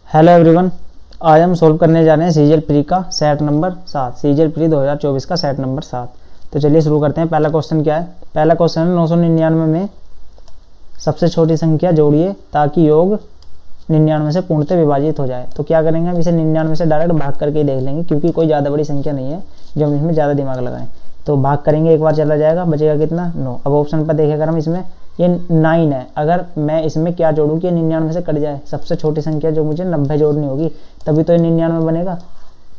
Hello everyone, आज हम solve करने जा रहे हैं सीजीएल प्री का सेट नंबर 7, सीजीएल प्री 2024 का सेट नंबर 7। तो चलिए शुरू करते हैं। पहला क्वेश्चन क्या है? पहला क्वेश्चन है 999 में सबसे छोटी संख्या जोड़िए ताकि योग 99 से पूर्णतः विभाजित हो जाए। तो क्या करेंगे, हम इसे 99 से डायरेक्ट भाग करके ही देख लेंगे, क्योंकि कोई ज़्यादा बड़ी संख्या नहीं है जो हम इसमें ज़्यादा दिमाग लगाएं। तो भाग करेंगे, एक बार चला जाएगा, बचेगा कितना 9। अब ऑप्शन पर देखें अगर हम, इसमें ये 9 है, अगर मैं इसमें क्या जोड़ूं कि 99 से कट जाए, सबसे छोटी संख्या जो मुझे 90 जोड़नी होगी, तभी तो ये 99 बनेगा,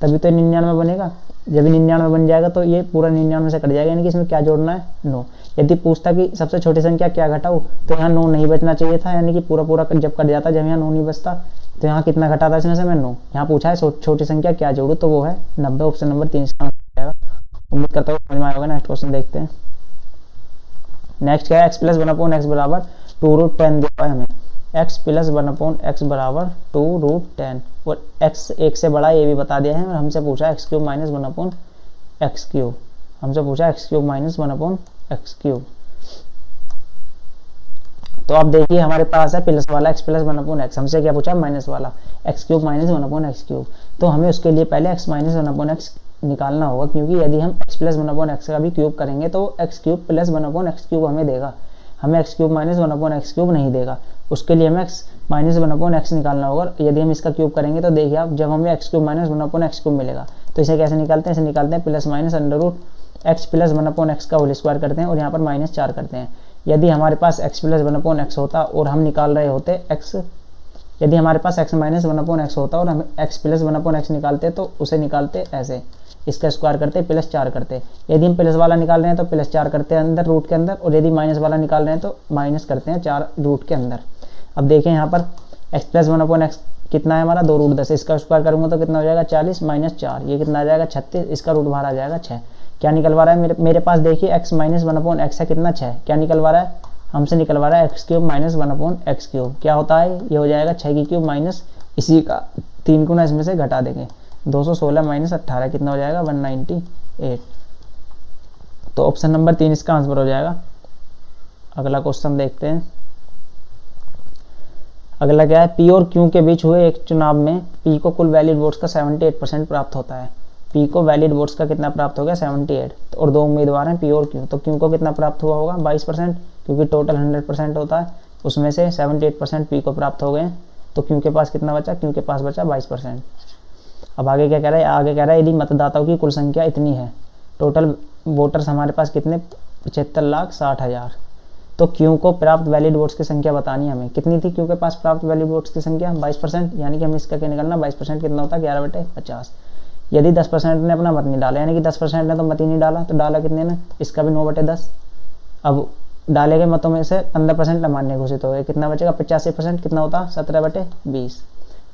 तभी तो ये 99 बनेगा। जब 99 बन जाएगा तो ये पूरा 99 से कट जाएगा, यानी कि इसमें क्या जोड़ना है 9। यदि पूछता कि सबसे छोटी संख्या क्या घटाऊं, तो यहाँ 9 नहीं बचना चाहिए था, यानी कि पूरा जब कट जाता, जब यहाँ 9 नहीं बचता, तो यहाँ कितना घटाता इसमें से मैं 9। यहाँ पूछा है छोटी संख्या क्या जोड़ू, तो वो है 90। ऑप्शन नंबर 3 इसका आंसर जाएगा। उम्मीद करता हूँ समझ में आएगा। नेक्स्ट क्वेश्चन देखते हैं। नेक्स्ट क्या है? x प्लस 1/x बराबर 2√10 दिया है हमें। x प्लस 1/x बराबर 2√10 और x 1 से बड़ा ये भी बता दिया है, और हमसे पूछा x³ माइनस 1/x³। हमसे पूछा x³ माइनस 1/x³। तो अब देखिए हमारे पास है प्लस वाला x प्लस 1/x, हमसे क्या पूछा माइनस वाला x³ माइनस 1/x³। तो हमें उसके लिए पहले x माइनस 1/x निकालना होगा, क्योंकि यदि हम x प्लस 1/x का भी क्यूब करेंगे तो x³ प्लस 1/x³ हमें देगा, हमें x³ माइनस 1/x³ नहीं देगा। उसके लिए हमें x माइनस 1/x निकालना होगा। यदि हम इसका क्यूब करेंगे तो देखिए आप, जब हमें x³ माइनस 1/x³ मिलेगा, तो इसे कैसे निकालते हैं? इसे निकालते हैं plus minus √x plus 1/x का होल स्क्वायर करते हैं और यहाँ पर -4 करते हैं। यदि हमारे पास x प्लस 1/x होता और हम निकाल रहे होते x, यदि हमारे पास x माइनस 1/x होता और हम x प्लस 1/x निकालते, तो उसे निकालते ऐसे, इसका स्क्वायर करते +4 करते। यदि हम प्लस वाला निकाल रहे हैं तो +4 करते हैं अंदर रूट के अंदर, और यदि माइनस वाला निकाल रहे हैं तो माइनस करते हैं 4 रूट के अंदर। अब देखें यहाँ पर x प्लस 1/x कितना है हमारा 2√10, इसका स्क्वायर करूँगा तो कितना हो जाएगा 40 माइनस 4, ये कितना आ जाएगा 36, इसका रूट बाहर आ जाएगा 6। क्या निकलवा रहा है मेरे पास? देखिए x माइनस 1/x है कितना 6, क्या निकलवा रहा है? हमसे निकलवा रहा है x³ माइनस 1/x³। क्या होता है? ये हो जाएगा 6 की क्यूब माइनस इसी का 3 गुना इसमें से घटा देंगे, 216 माइनस 18 कितना हो जाएगा 198। तो ऑप्शन नंबर 3 इसका आंसर हो जाएगा। अगला क्वेश्चन देखते हैं। अगला क्या है? P और Q के बीच हुए एक चुनाव में P को कुल वैलिड वोट्स का 78% प्राप्त होता है। P को वैलिड वोट्स का कितना प्राप्त हो गया 78, और 2 उम्मीदवार हैं P और Q। तो Q को कितना प्राप्त हुआ होगा 22%, क्योंकि टोटल 100% होता है, उसमें से 78% P को प्राप्त हो गए। तो Q के पास कितना बचा? Q के पास बचा 22%। अब आगे क्या कह रहा है? आगे कह रहा है यदि मतदाताओं की कुल संख्या इतनी है, टोटल वोटर्स हमारे पास कितने 75,60,000, तो Q को प्राप्त वैलिड वोट्स की संख्या बतानी है हमें। कितनी थी Q के पास प्राप्त वैलिड वोट्स की संख्या? 22%, यानी कि हमें इसका क्या निकालना? 22% कितना होता है 11/50। यदि 10% ने अपना मत नहीं डाला, यानी कि 10% ने तो मत ही नहीं डाला, तो डाला कितने ने? इसका भी 9/10। अब डाले गए मतों में से 15% अमान्य घोषित हो गए, कितना बचेगा 85%, कितना होता? 17/20।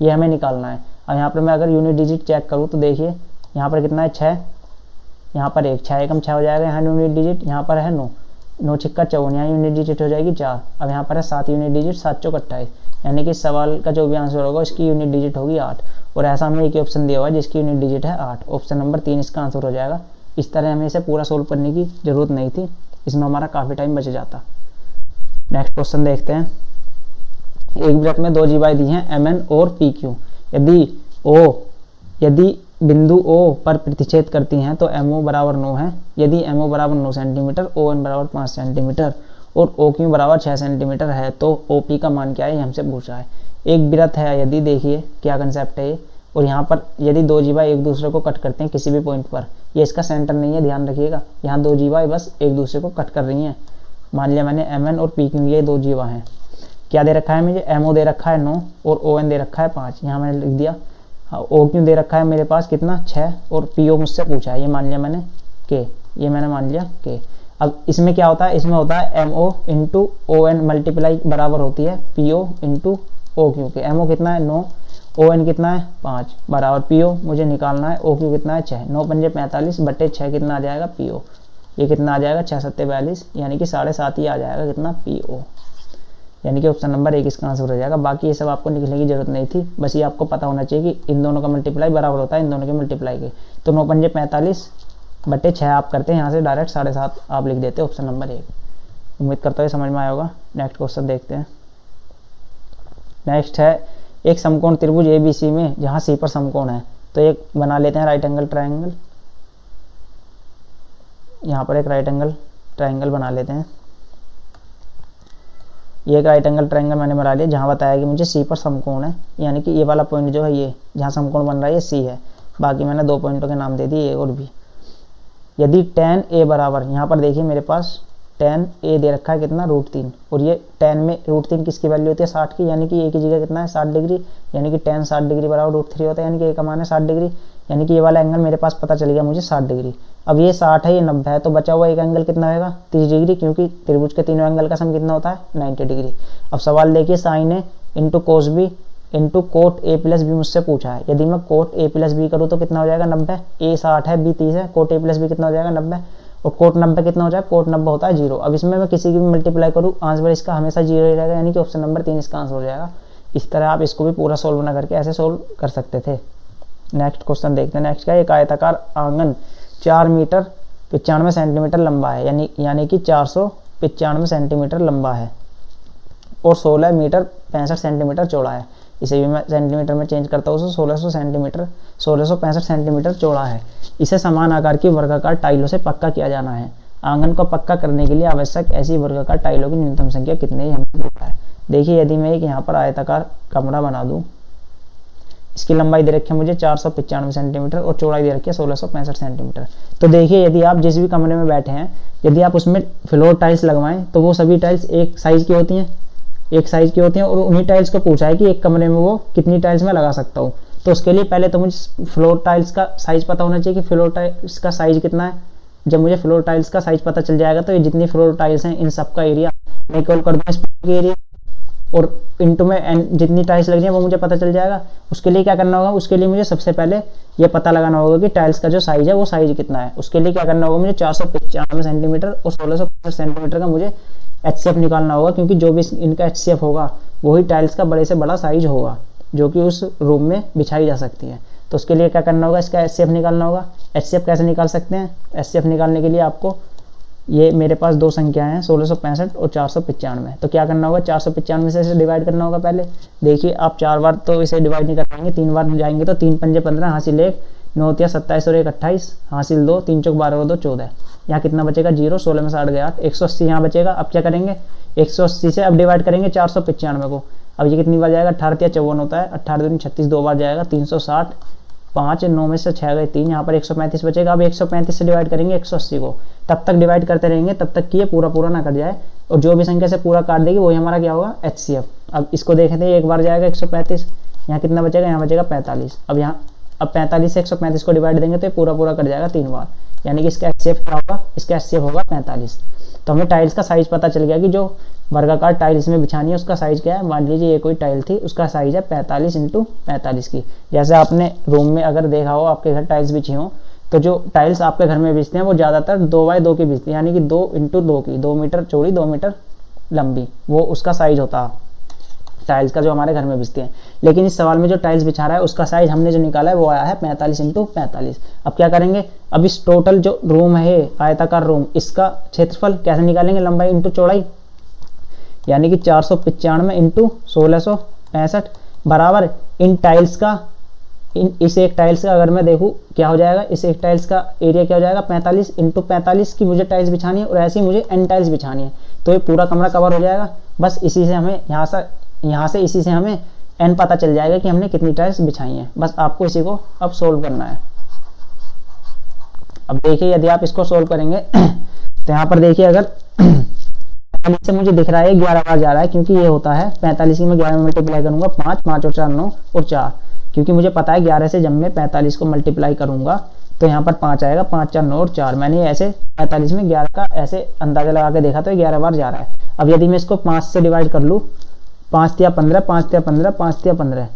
ये हमें निकालना है। और यहाँ पर मैं अगर यूनिट डिजिट चेक करूँ तो देखिए यहाँ पर कितना है 6, यहाँ पर 1, 6 एकम 6 हो जाएगा, यहाँ यूनिट डिजिट, यहाँ पर है 9, 9 छिक्का 54, यहाँ यूनिट डिजिट हो जाएगी 4। अब यहाँ पर है 7 यूनिट डिजिट, 7 चौक 28, यानी कि इस सवाल का जो भी आंसर होगा उसकी यूनिट डिजिट होगी 8। और ऐसा हमें एक ही ऑप्शन दिया हुआ है जिसकी यूनिट डिजिट है 8। ऑप्शन नंबर 3 इसका आंसर हो जाएगा। इस तरह हमें इसे पूरा सोल्व करने की जरूरत नहीं थी, इसमें हमारा काफ़ी टाइम बच जाता। नेक्स्ट क्वेश्चन देखते हैं। एक वृत्त में 2 जीवाएं दी हैं MN और PQ। यदि बिंदु O पर प्रतिच्छेद करती हैं तो MO बराबर 9 है। यदि MO बराबर 9 सेंटीमीटर, ON बराबर 5 सेंटीमीटर और OQ बराबर 6 सेंटीमीटर है, तो OP का मान क्या है, हमसे पूछा है। एक वृत्त है, यदि देखिए क्या कंसेप्ट है ये, और यहाँ पर यदि 2 जीवाएं एक दूसरे को कट करते हैं किसी भी पॉइंट पर, ये इसका सेंटर नहीं है, ध्यान रखिएगा। यहाँ 2 जीवाएं बस एक दूसरे को कट कर रही हैं। मान लिया मैंने MN और PQ ये 2 जीवा हैं। क्या दे रखा है मुझे? MO दे रखा है 9 और ON दे रखा है 5, यहाँ मैंने लिख दिया। OQ दे रखा है मेरे पास कितना 6, और PO मुझसे पूछा है, ये मान लिया मैंने K, ये मैंने मान लिया K। अब इसमें क्या होता है? इसमें होता है MO इंटू ON मल्टीप्लाई बराबर होती है PO इंटू OQ के। MO कितना है 9, ON कितना है 5 बराबर PO मुझे निकालना है, OQ कितना है 6, 9 पंजे 45 बटे 6 कितना आ जाएगा PO, ये कितना आ जाएगा 6 सत्ते 42, यानी कि 7.5 ही आ जाएगा कितना PO, यानी कि ऑप्शन नंबर 1 इसका आंसर हो जाएगा। बाकी ये सब आपको लिखने की जरूरत नहीं थी, बस ये आपको पता होना चाहिए कि इन दोनों का मल्टीप्लाई बराबर होता है इन दोनों के मल्टीप्लाई के। तो 9 पंजे 45 बटे 6 आप करते हैं, यहाँ से डायरेक्ट 7.5 आप लिख देते हैं ऑप्शन नंबर 1। उम्मीद करता हूँ समझ में आया होगा। नेक्स्ट क्वेश्चन देखते हैं। नेक्स्ट है एक समकोण त्रिभुज ABC में जहाँ C पर समकोण है, तो एक बना लेते हैं राइट एंगल ट्रायंगल। यहाँ पर एक राइट एंगल ट्रायंगल बना लेते हैं। ये एक राइट एंगल ट्रायंगल मैंने बना लिया जहाँ बताया कि मुझे C पर समकोण है, यानी कि ये वाला पॉइंट जो है ये जहाँ समकोण बन रहा है ये C है। बाकी मैंने 2 पॉइंटों के नाम दे दिए A और B। यदि tan A बराबर, यहाँ पर देखिए मेरे पास tan A दे रखा है कितना, √3, और ये tan में √3 किसकी वैल्यू होती है, 60 की, यानी कि A की जगह कितना है 60 डिग्री, यानी कि tan 60 डिग्री बराबर √3 होता है, यानी कि A का मान है 60 डिग्री, यानी कि ये वाला एंगल मेरे पास पता चल गया मुझे 60 डिग्री। अब ये 60 है, ये 90 है, तो बचा हुआ एक एंगल कितना होगा 30 डिग्री, क्योंकि त्रिभुज के तीनों एंगल का सम कितना होता है 90 डिग्री। अब सवाल देखिए, sine A into cos B into cot A plus B मुझसे पूछा है। यदि मैं कोट A प्लस बी करूँ तो कितना हो जाएगा 90, A 60 है B 30 है, कोट A प्लस बी कितना हो जाएगा 90, और कोट 90 कितना हो जाएगा, कोट 90 होता है 0। अब इसमें मैं किसी की भी मल्टीप्लाई करूँ आंसर इसका हमेशा 0 ही रहेगा, यानी कि ऑप्शन नंबर 3 इसका आंसर हो जाएगा। इस तरह आप इसको भी पूरा सोल्व ना करके ऐसे सोल्व कर सकते थे। नेक्स्ट क्वेश्चन देखते हैं। नेक्स्ट का एक आयताकार आंगन 4 मीटर 95 सेंटीमीटर लंबा है, यानी कि 495 सेंटीमीटर लंबा है और 16 मीटर 65 सेंटीमीटर चौड़ा है। इसे भी मैं सेंटीमीटर में चेंज करता हूँ, 1665 सेंटीमीटर चौड़ा है। इसे समान आकार की वर्गाकार टाइलों से पक्का किया जाना है। आंगन को पक्का करने के लिए आवश्यक ऐसी वर्गाकार टाइलों की न्यूनतम संख्या कितनी है हमें पूछा है। देखिए, यदि मैं एक यहाँ पर आयताकार कमरा बना दूँ, इसकी लंबाई दे रखी है मुझे 495 सेंटीमीटर और चौड़ाई दे रखी है 1665 सेंटीमीटर। तो देखिए, यदि आप जिस भी कमरे में बैठे हैं, यदि आप उसमें फ्लोर टाइल्स लगवाएं तो वो सभी टाइल्स एक साइज़ की होती हैं, और उन्हीं टाइल्स को पूछा है कि एक कमरे में वो कितनी टाइल्स मैं लगा सकता हूँ। तो उसके लिए पहले तो मुझे फ्लोर टाइल्स का साइज़ पता होना चाहिए कि फ्लोर टाइल्स का साइज़ कितना है। जब मुझे फ्लोर टाइल्स का साइज़ पता चल जाएगा तो ये जितनी फ्लोर टाइल्स हैं इन सब का एरिया मैं इक्वल कर दूँगा इस एरिया, और इंटू में जितनी टाइल्स लग रही है वो मुझे पता चल जाएगा। उसके लिए क्या करना होगा, उसके लिए मुझे सबसे पहले ये पता लगाना होगा कि टाइल्स का जो साइज़ है वो साइज़ कितना है। उसके लिए क्या करना होगा, मुझे 495 सेंटीमीटर और 1665 सेंटीमीटर का मुझे HCF निकालना होगा, क्योंकि जो भी इनका HCF होगा वही टाइल्स का बड़े से बड़ा साइज होगा जो कि उस रूम में बिछाई जा सकती है। तो उसके लिए क्या करना होगा, इसका HCF निकालना होगा। HCF कैसे निकाल सकते हैं, HCF निकालने के लिए आपको, ये मेरे पास 2 संख्याएं हैं 1665 और 495, तो क्या करना होगा 495 से इसे डिवाइड करना होगा। पहले देखिए, आप 4 बार तो इसे डिवाइड नहीं कर पाएंगे, 3 बार जाएंगे तो 3 पंजे 15, हासिल 1, 9 तिया 27 और 1 28, हासिल 2, 3 चौक 12 और 2 14। यहाँ कितना बचेगा 0, 16 में 60 गया 8, 180 यहाँ बचेगा। अब क्या करेंगे, 180 से अब डिवाइड करेंगे 495 को। अब ये कितनी बार जाएगा, 18 तिया 54 होता है, 18 दूनी 36, 2 बार जाएगा, 360, 5, 9 में से 6 गए 3, यहाँ पर 135 बचेगा। अब 135 से डिवाइड करेंगे 180 को, तब तक डिवाइड करते रहेंगे तब तक कि ये पूरा ना कट जाए, और जो भी संख्या से पूरा काट देगी वही हमारा क्या होगा HCF। अब इसको देखते हैं, एक बार जाएगा 135, यहाँ कितना बचेगा, यहाँ बचेगा 45। अब 45 से 135 को डिवाइड देंगे तो ये पूरा कट जाएगा 3 बार, यानी कि इसका HCF क्या होगा, इसका HCF होगा 45। तो हमें टाइल्स का साइज पता चल गया कि जो वर्गाकार टाइल्स में बिछानी है उसका साइज क्या है। मान लीजिए ये कोई टाइल थी, उसका साइज है 45 × 45 की। जैसे आपने रूम में अगर देखा हो, आपके घर टाइल्स बिछी हो, तो जो टाइल्स आपके घर में बिछते हैं वो ज़्यादातर 2x2 की बिछती है, यानी कि 2 × 2 की, 2 मीटर चौड़ी 2 मीटर लंबी, वो उसका साइज होता है टाइल्स का जो हमारे घर में बिछती है। लेकिन इस सवाल में जो टाइल्स बिछा रहा है उसका साइज हमने जो निकाला है वो आया है 45 × 45। अब क्या करेंगे, अब इस टोटल जो रूम है आयताकार रूम, इसका क्षेत्रफल कैसे निकालेंगे, लंबाई इंटू चौड़ाई, यानी कि 495 × 1665 बराबर इन टाइल्स का, इस एक टाइल्स का अगर मैं देखूँ क्या हो जाएगा, इस एक टाइल्स का एरिया क्या हो जाएगा 45 × 45 की मुझे टाइल्स बिछानी है, और ऐसे ही मुझे n टाइल्स बिछानी है, तो ये पूरा कमरा कवर हो जाएगा। बस इसी से हमें यहाँ से इसी से हमें n पता चल जाएगा कि हमने कितनी टाइल्स बिछाई हैं। बस आपको इसी को अब सोल्व करना है। अब देखिए, यदि आप इसको सोल्व करेंगे तो यहाँ पर देखिए, अगर 45 से मुझे दिख रहा है 11 बार जा रहा है, क्योंकि ये होता है 45 की मैं 11 में मल्टीप्लाई करूंगा 5, 5 और 4 9 और 4, क्योंकि मुझे पता है 11 से जब मैं 45 को मल्टीप्लाई करूंगा तो यहाँ पर 5 आएगा, 5, 4, 9 और 4। मैंने ऐसे 45 में 11 का ऐसे अंदाजा लगा के देखा तो 11 बार जा रहा है। अब यदि मैं इसको 5 से डिवाइड कर लूँ, 5 तिया 15, 5 तिया 15, 5 तिया 15,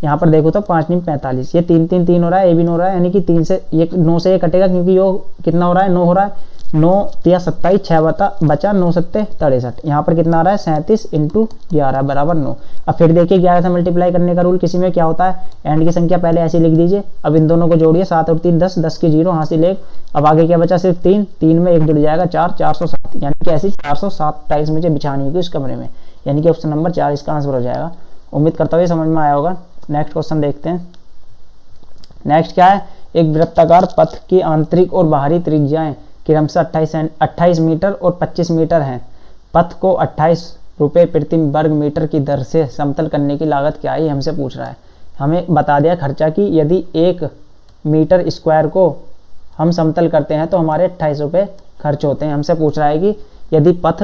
यहाँ पर देखो तो 5 × 45, ये 3 3 3 हो रहा है, ए भी 9 हो रहा है, यानी कि 3 से ये 9 से ये कटेगा, क्योंकि ये कितना हो रहा है 9 हो रहा है, 9 तिया 27, 6 बचा 9 7 63, यहाँ पर कितना आ रहा है 37 × 11 बराबर 9। अब फिर देखिए 11 से मल्टीप्लाई करने का रूल किसी में क्या होता है, एंड की संख्या पहले ऐसे लिख दीजिए। अब इन दोनों को जोड़िए, 7 और 3 10, 10 की 0, हासिल 1। अब आगे क्या बचा, सिर्फ 3, 3 में 1 जुड़ जाएगा 4, 407, यानी कि ऐसी 407 टाइल्स मुझे बिछानी होगी उस कमरे में, यानी कि ऑप्शन नंबर 4 इसका आंसर हो जाएगा। उम्मीद करता हूँ ये समझ में आया होगा। नेक्स्ट क्वेश्चन देखते हैं। नेक्स्ट क्या है, एक वृत्ताकार पथ की आंतरिक और बाहरी त्रिज्याएं क्रमशः 28 मीटर और 25 मीटर हैं। पथ को 28 रुपये प्रति वर्ग मीटर की दर से समतल करने की लागत क्या है, ये हमसे पूछ रहा है। हमें बता दिया खर्चा कि यदि 1 मीटर स्क्वायर को हम समतल करते हैं तो हमारे 28 रुपये खर्च होते हैं। हमसे पूछ रहा है कि यदि पथ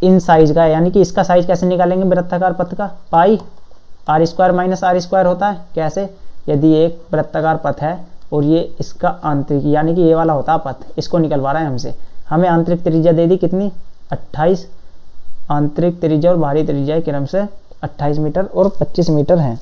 इन साइज का है, यानी कि इसका साइज कैसे निकालेंगे वृत्ताकार पथ का, pi are square minus are square होता है। कैसे, यदि एक वृत्ताकार पथ है और ये इसका आंतरिक यानी कि ये वाला होता है पथ, इसको निकलवा रहा है हमसे। हमें आंतरिक त्रिज्या दे दी कितनी 28, आंतरिक त्रिज्या और बाहरी त्रिज्या क्रम से 28 मीटर और 25 मीटर हैं।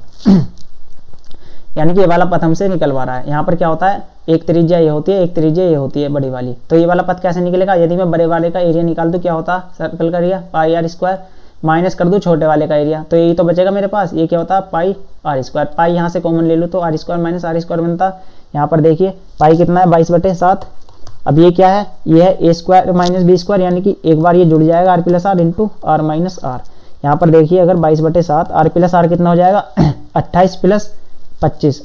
यानी कि ये वाला पथ हमसे निकलवा रहा है। यहाँ पर क्या होता है, एक त्रिज्या ये होती है, एक त्रिज्या ये होती है बड़ी वाली। तो ये वाला पथ कैसे निकलेगा, यदि मैं बड़े वाले का एरिया निकाल दूँ क्या होता है, सर्कल का area pi are square, minus कर दूँ छोटे वाले का एरिया, तो यही तो बचेगा मेरे पास। ये क्या होता है पाई आर स्क्वायर, पाई यहाँ से कॉमन ले लूँ तो r square minus are square बनता। यहाँ पर देखिए पाई कितना है 22/7। अब ये क्या है, ये है A square minus B square, यानी कि एक बार ये जुड़ जाएगा r plus r into r minus r. यहाँ पर देखिए अगर 22/7 आर प्लस आर कितना हो जाएगा 28 प्लस 25,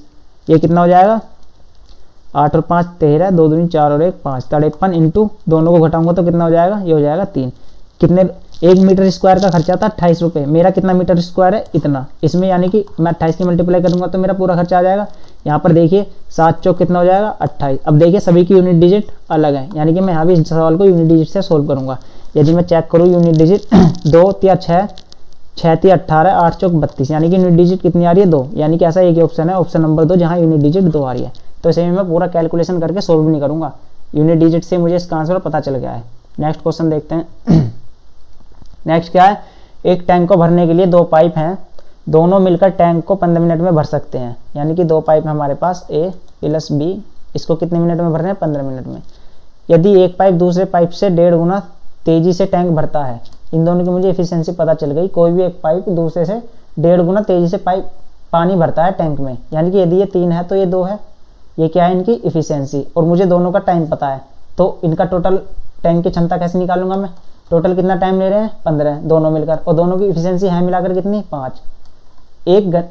ये कितना हो जाएगा 8 और 5 13, 2 दूनी 4 और 1 5, 53 इंटू दोनों को घटाऊंगा तो कितना हो जाएगा, ये हो जाएगा 3। कितने 1 मीटर स्क्वायर का खर्चा था 28 रुपये, मेरा कितना मीटर स्क्वायर है इतना, इसमें यानी कि मैं 28 की मल्टीप्लाई करूंगा तो मेरा पूरा खर्चा आ जाएगा। यहाँ पर देखिए 7 चौक कितना हो जाएगा 28। अब देखिए सभी की यूनिट डिजिट अलग है, यानी कि मैं यहाँ भी इस सवाल को यूनिट डिजिट से सोल्व करूंगा। यदि मैं चेक करूँ यूनिट डिजिट 2 या 6, 6 या 18, 8 चौक 32, यानी कि यूनिट डिजिट कितनी आ रही है 2, यानी कि ऐसा एक ही ऑप्शन है, ऑप्शन नंबर 2 जहाँ यूनिट डिजिट 2 आ रही है। तो इसे मैं पूरा कैलकुलेशन करके सोल्व नहीं करूंगा, यूनिट डिजिट से मुझे इसका आंसर पता चल गया है। नेक्स्ट क्वेश्चन देखते हैं। नेक्स्ट क्या है, एक टैंक को भरने के लिए 2 पाइप हैं, दोनों मिलकर टैंक को 15 मिनट में भर सकते हैं। यानी कि 2 पाइप हमारे पास ए प्लस बी, इसको कितने मिनट में भरने हैं 15 मिनट में। यदि एक पाइप दूसरे पाइप से 1.5 गुना तेजी से टैंक भरता है, इन दोनों की मुझे एफिशिएंसी पता चल गई। कोई भी एक पाइप दूसरे से 1.5 गुना तेजी से पाइप पानी भरता है टैंक में, यानी कि यदि ये 3 है तो ये 2 है, ये क्या है इनकी एफिशिएंसी, और मुझे दोनों का टाइम पता है। तो इनका टोटल टैंक की क्षमता कैसे निकालूंगा मैं, टोटल कितना टाइम ले रहे हैं 15 दोनों मिलकर, और दोनों की एफिशिएंसी है मिलाकर कितनी 5।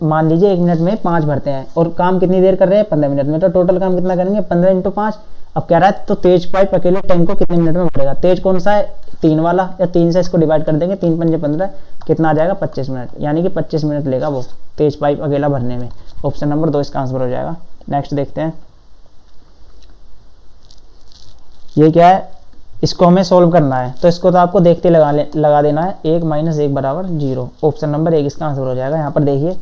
मान लीजिए 1 मिनट में 5 भरते हैं और काम कितनी देर कर रहे हैं 15 मिनट में, तो टोटल काम कितना करेंगे 15 × 5। अब कह रहा है तो तेज पाइप अकेले टैंक को कितने मिनट में भरेगा, तेज कौन सा है 3 वाला, या 3 से इसको डिवाइड कर देंगे, 3 × 5 = 15, कितना आ जाएगा 25 मिनट, यानी कि 25 मिनट लेगा वो तेज पाइप अकेला भरने में। ऑप्शन नंबर 2 इसका आंसर हो जाएगा। नेक्स्ट देखते हैं, ये क्या है, इसको हमें सोल्व करना है, तो इसको तो आपको देखते लगा देना है। 1 - 1 = 0, ऑप्शन नंबर 1 इसका आंसर हो जाएगा। यहाँ पर देखिए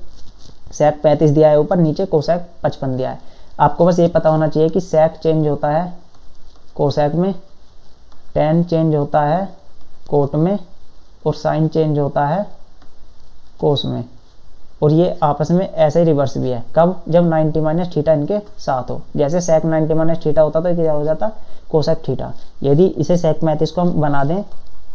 सेक 35 दिया है ऊपर, नीचे कोसेक 55 दिया है। आपको बस ये पता होना चाहिए कि सेक चेंज होता है कोसेक में, टेन चेंज होता है कोट में, और साइन चेंज होता है कोस में, और ये आपस में ऐसे ही रिवर्स भी है। कब, जब 90 - थीटा इनके साथ हो। जैसे सेक 90 - थीटा होता तो क्या हो जाता कोसेक थीटा। यदि इसे सेक 35 को हम बना दें,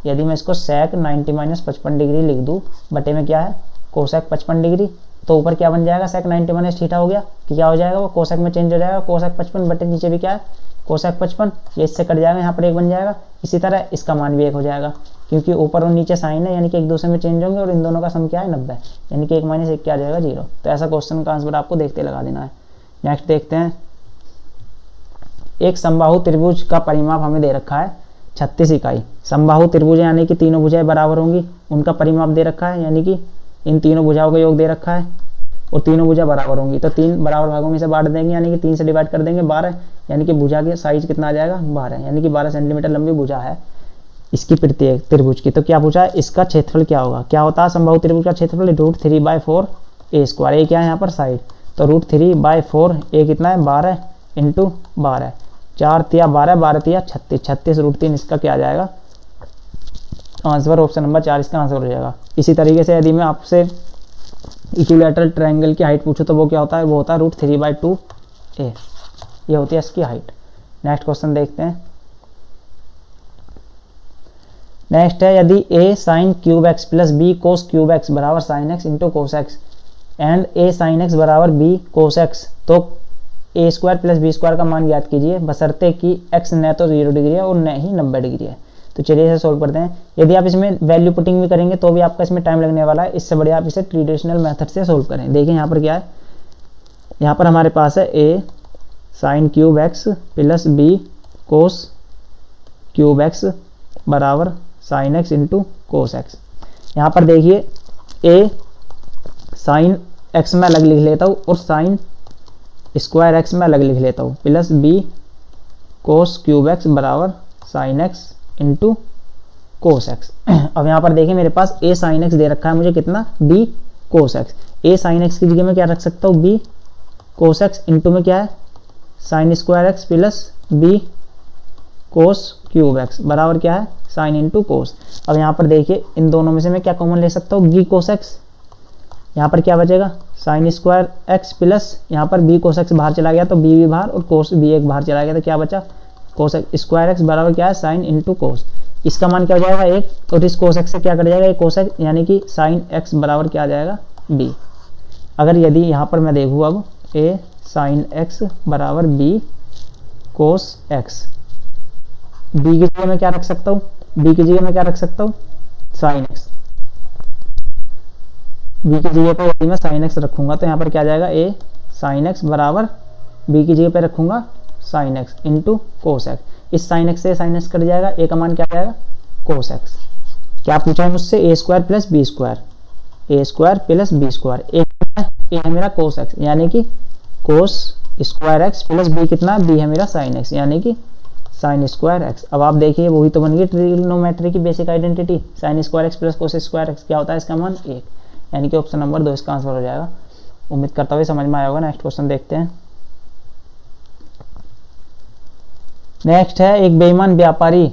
यदि मैं इसको सेक 90 - 55 डिग्री लिख दूं, बटे में क्या है कोसेक 55 डिग्री, तो ऊपर क्या बन जाएगा सेक 90 - थीटा हो गया, कि क्या हो जाएगा वो कोसेक में चेंज हो जाएगा, कोसेक 55 बटे नीचे भी क्या है कोसेक 55, ये इससे कट जाएगा, यहाँ पर 1 बन जाएगा। इसी तरह इसका मान भी 1 हो जाएगा, क्योंकि ऊपर और नीचे साइन है, यानी कि एक दूसरे में चेंज होंगे, और इन दोनों का सम क्या है 90, यानी कि 1 - 1 क्या आ जाएगा 0। तो ऐसा क्वेश्चन का आंसर आपको देखते लगा देना है। नेक्स्ट देखते हैं, एक समबाहु त्रिभुज का परिमाप हमें दे रखा है 36 इकाई। समबाहु त्रिभुज यानी कि तीनों भुजाएं बराबर होंगी, उनका परिमाप दे रखा है, यानी कि इन तीनों भुजाओं का योग दे रखा है, और तीनों भुजा बराबर होंगी, तो 3 बराबर भागों में से बांट देंगे, यानी कि 3 से डिवाइड कर देंगे 12, यानी कि भुजा के साइज कितना आ जाएगा 12, यानी कि 12 सेंटीमीटर लंबी भुजा है इसकी प्रत्येक त्रिभुज की। तो क्या पूछा है, इसका क्षेत्रफल क्या होगा, क्या होता है समबाहु त्रिभुज का क्षेत्रफल √3/4 a²। ए क्या है यहाँ पर साइड, तो √3/4 ए कितना है 12 × 12, 4 × 12, 12 × 36, 36 √3 इसका क्या आ जाएगा आंसर, ऑप्शन नंबर 4 इसका आंसर हो जाएगा। इसी तरीके से यदि मैं आपसे इक्विलैटरल ट्रायंगल की हाइट पूछूं तो वो क्या होता है, वो होता है √3/2 a, ये होती है इसकी हाइट। नेक्स्ट क्वेश्चन देखते हैं। नेक्स्ट है, यदि a sin cube x plus b cos cube x बराबर sin x into cos x and a sin x बराबर b cos x, तो a² + b² का मान ज्ञात कीजिए, बशर्ते कि x न तो 0 डिग्री है और न ही 90 डिग्री है। तो चलिए इसे सोल्व करते हैं। यदि आप इसमें वैल्यू पुटिंग भी करेंगे तो भी आपका इसमें टाइम लगने वाला है, इससे बढ़िया आप इसे ट्रेडिशनल मेथड से सोल्व करें। देखिए यहाँ पर क्या है, यहाँ पर हमारे पास है a sine cube X plus b cos cube X बराबर sine X into cos X. यहाँ पर देखिए a साइन एक्स में अलग लिख लेता हूँ और साइन स्क्वायर एक्स में अलग लिख लेता हूँ, plus b cos cube X बराबर sine X into cos X. अब यहाँ पर देखिए मेरे पास a साइन एक्स दे रखा है मुझे कितना, b cos X. a sine X की जगह में क्या रख सकता हूँ, b कोस एक्स इंटू में क्या है sine square x plus b cos cube X बराबर क्या है साइन इंटू कोस। अब यहाँ पर देखिए इन दोनों में से मैं क्या कॉमन ले सकता हूँ, b कोस एक्स। यहाँ पर क्या बचेगा साइन स्क्वायर एक्स प्लस यहाँ पर b कोस एक्स बाहर चला गया तो b भी बाहर और कोस b एक बाहर चला गया तो क्या बचा कोस स्क्वायर एक्स बराबर क्या है साइन इंटू कोस। इसका मान क्या हो जाएगा 1 और इस कोस एक्स से क्या कट जाएगा एक कोस एक्स, यानी कि साइन एक्स बराबर क्या आ जाएगा b। अगर यदि यहाँ पर मैं देखूँ अब a साइन एक्स बराबर b कोस एक्स, b की जगह में क्या रख सकता हूँ, b की जगह में क्या रख सकता हूँ साइन एक्स। b की जगह पर यदि मैं साइन एक्स रखूंगा तो यहाँ पर क्या आ जाएगा a साइन एक्स बराबर b की जगह पर रखूंगा sign X into cos x. इस साइन एक्स से साइन एक्स कट जाएगा, a का मान क्या आ जाएगा कोस एक्स। क्या पूछा है मुझसे, a square plus b square, a square plus b square. a है मेरा कोस एक्स यानी कि cos square x plus b कितना, b है मेरा साइन एक्स यानी कि साइन स्क्वायर एक्स। अब आप देखिए वही तो बन गई ट्रिग्नोमेट्री की basic identity, sine square x plus cos square x क्या होता है इसका मान 1, यानी कि ऑप्शन नंबर 2 इसका आंसर हो जाएगा। उम्मीद करता हुए समझ में आया होगा। नेक्स्ट क्वेश्चन देखते हैं। नेक्स्ट है, एक बेईमान व्यापारी